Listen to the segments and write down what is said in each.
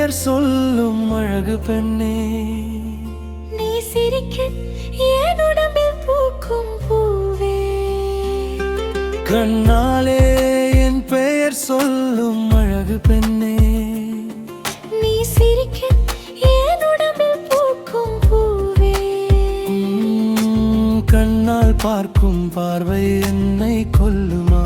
பெயர் சொல்லும் அழகு பெண்ணே, நீ சிரிக்க என் உடம்பில் பூக்கும் பூவே. கண்ணாலே என் பெயர் சொல்லும் அழகு பெண்ணே, நீ சிரிக்க என் உடம்பில் பூக்கும் பூவே. கண்ணால் பார்க்கும் பார்வை என்னை கொல்லுமா?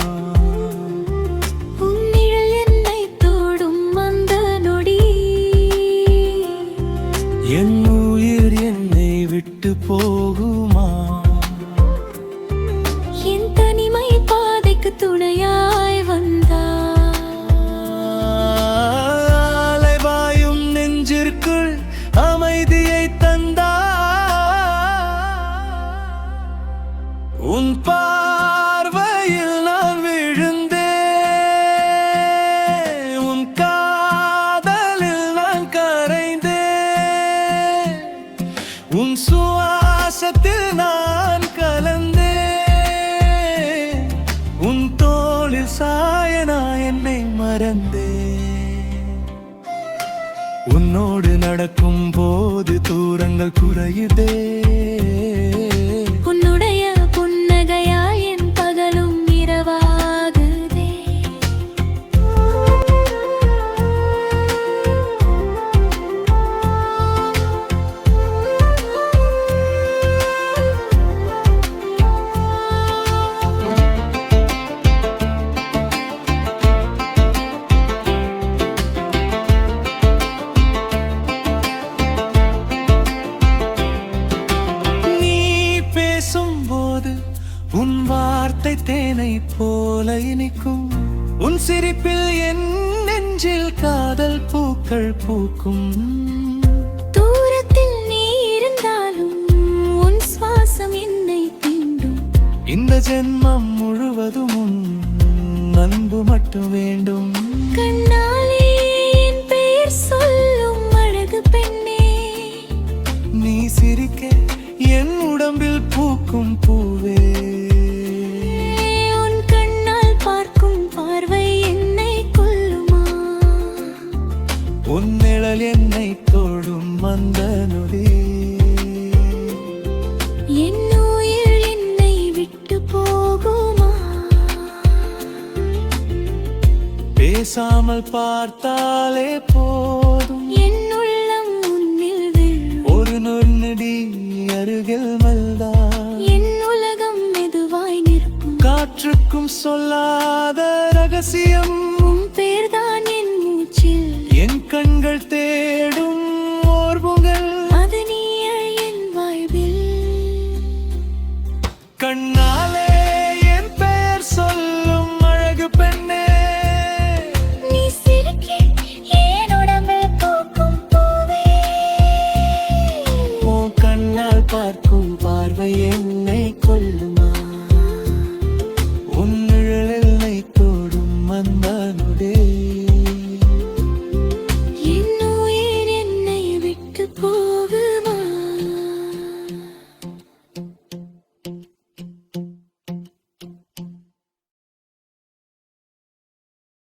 என் உயிர் என்னை விட்டு போகுமா? என் தனிமை பாதைக்கு துணையாய் வந்தாய். அலைபாயும் நெஞ்சிற்குள் அமைதியை தந்தாய். உன் பார்வையில் நான் விழுந்தேன், உன் காதலில் நான் கரைந்தேன், உன் சுவாசத்தில் நான் கலந்தேன், உன் தோளில் சாய நான் என்னை மறந்தேன். உன்னோடு நடக்கும் போது தூரங்கள் குறையுதே, உன்னுடைய புன்னகையால் என் பகலும் இரவாகுதே. உன் வார்த்தை தேனை போல இனிக்கும், உன் சிரிப்பில் என் நெஞ்சில் காதல் பூக்கள் பூக்கும். தூரத்தில் நீ இருந்தாலும் உன் சுவாசம் என்னை தீண்டும். இந்த ஜென்மம் முழுவதும் உன் அன்பு மட்டும் வேண்டும். கண்ணாலே என் பெயர் சொல்லும் அழகு பெண்ணே, நீ சிரிக்க என் உடம்பில் பூக்கும் பூவே. உன் நிழல் என்னை தொடும் அந்த நொடி, என் உயிர் என்னை விட்டு போகுமா? பேசாமல் பார்த்தாலே போதும், என் உள்ளம் உன்னில் விழும். ஒரு நொடி அருகில் மல்தா என் உலகம் மெதுவாய் நிற்கும். காற்றுக்கும் சொல்லாத ரகசியம்